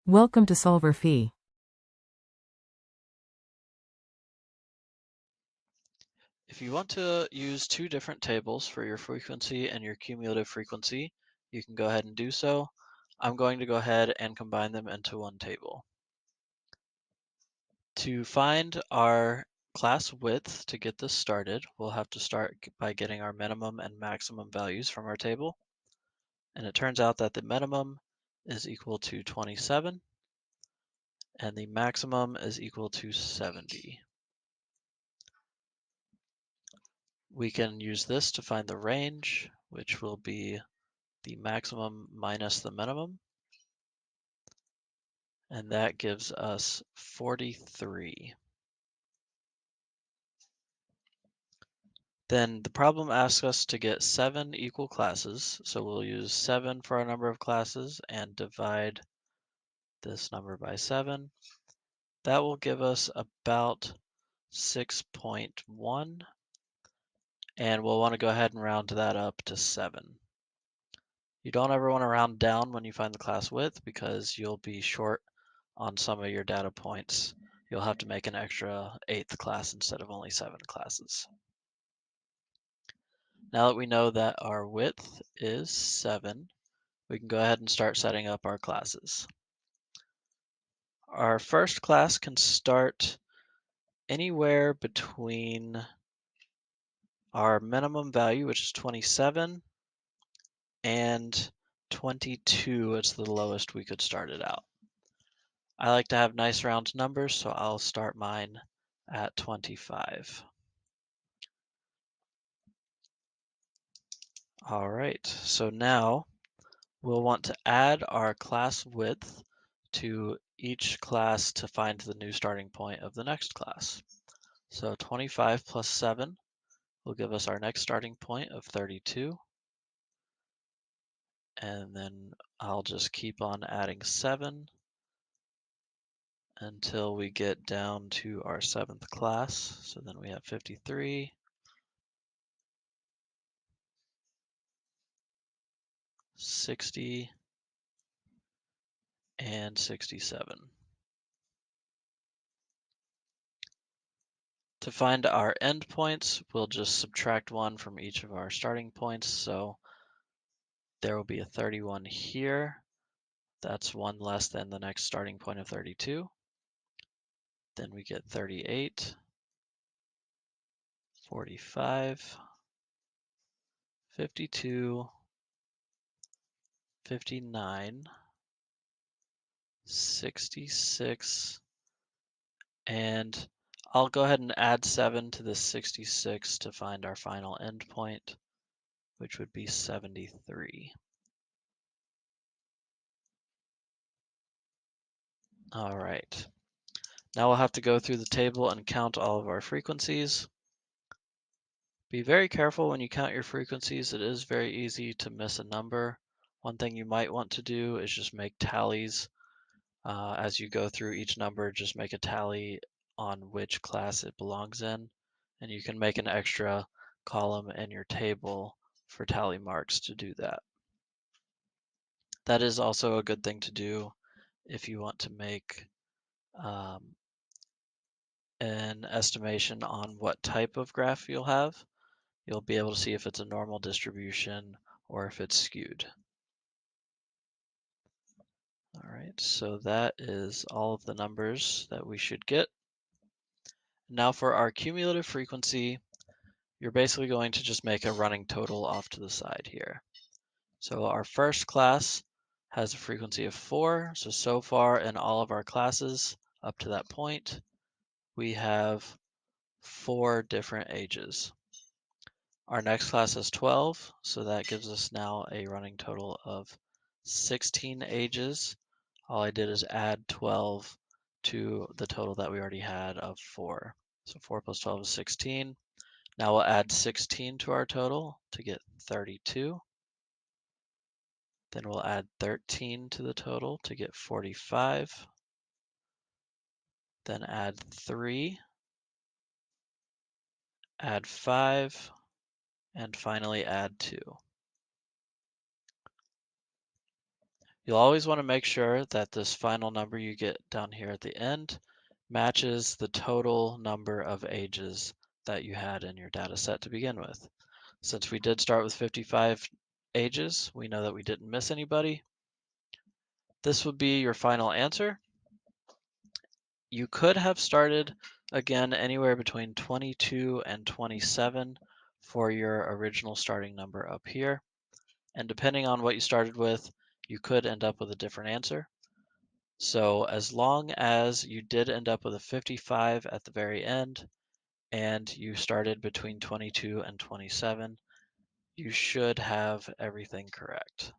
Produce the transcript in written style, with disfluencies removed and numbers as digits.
Welcome to solverfy. If you want to use two different tables for your frequency and your cumulative frequency, you can go ahead and do so. I'm going to go ahead and combine them into one table. To find our class width to get this started, we'll have to start by getting our minimum and maximum values from our table. And it turns out that the minimum is equal to 27 and the maximum is equal to 70. We can use this to find the range, which will be the maximum minus the minimum, and that gives us 43. Then the problem asks us to get 7 equal classes, so we'll use 7 for our number of classes and divide this number by 7. That will give us about 6.1, and we'll want to go ahead and round that up to 7. You don't ever want to round down when you find the class width because you'll be short on some of your data points. You'll have to make an extra 8th class instead of only 7 classes. Now that we know that our width is 7, we can go ahead and start setting up our classes. Our first class can start anywhere between our minimum value, which is 27, and 22 is the lowest we could start it out. I like to have nice round numbers, so I'll start mine at 25. All right, so now we'll want to add our class width to each class to find the new starting point of the next class. So 25 plus 7 will give us our next starting point of 32. And then I'll just keep on adding 7 until we get down to our 7th class. So then we have 53, 60, and 67. To find our endpoints, we'll just subtract 1 from each of our starting points. So there will be a 31 here. That's 1 less than the next starting point of 32. Then we get 38, 45, 52, 59, 66, and I'll go ahead and add 7 to this 66 to find our final endpoint, which would be 73. All right. Now we'll have to go through the table and count all of our frequencies. Be very careful when you count your frequencies. It is very easy to miss a number. One thing you might want to do is just make tallies. As you go through each number, just make a tally on which class it belongs in. And you can make an extra column in your table for tally marks to do that. That is also a good thing to do if you want to make an estimation on what type of graph you'll have. You'll be able to see if it's a normal distribution or if it's skewed. All right, so that is all of the numbers that we should get. Now for our cumulative frequency, you're basically going to just make a running total off to the side here. So our first class has a frequency of 4. So far in all of our classes up to that point, we have 4 different ages. Our next class is 12, so that gives us now a running total of 16 ages. All I did is add 12 to the total that we already had of 4. So 4 plus 12 is 16. Now we'll add 16 to our total to get 32. Then we'll add 13 to the total to get 45. Then add 3, add 5, and finally add 2. You'll always want to make sure that this final number you get down here at the end matches the total number of ages that you had in your data set to begin with. Since we did start with 55 ages, we know that we didn't miss anybody. This would be your final answer. You could have started again anywhere between 22 and 27 for your original starting number up here. And depending on what you started with, you could end up with a different answer. So as long as you did end up with a 55 at the very end and you started between 22 and 27, you should have everything correct.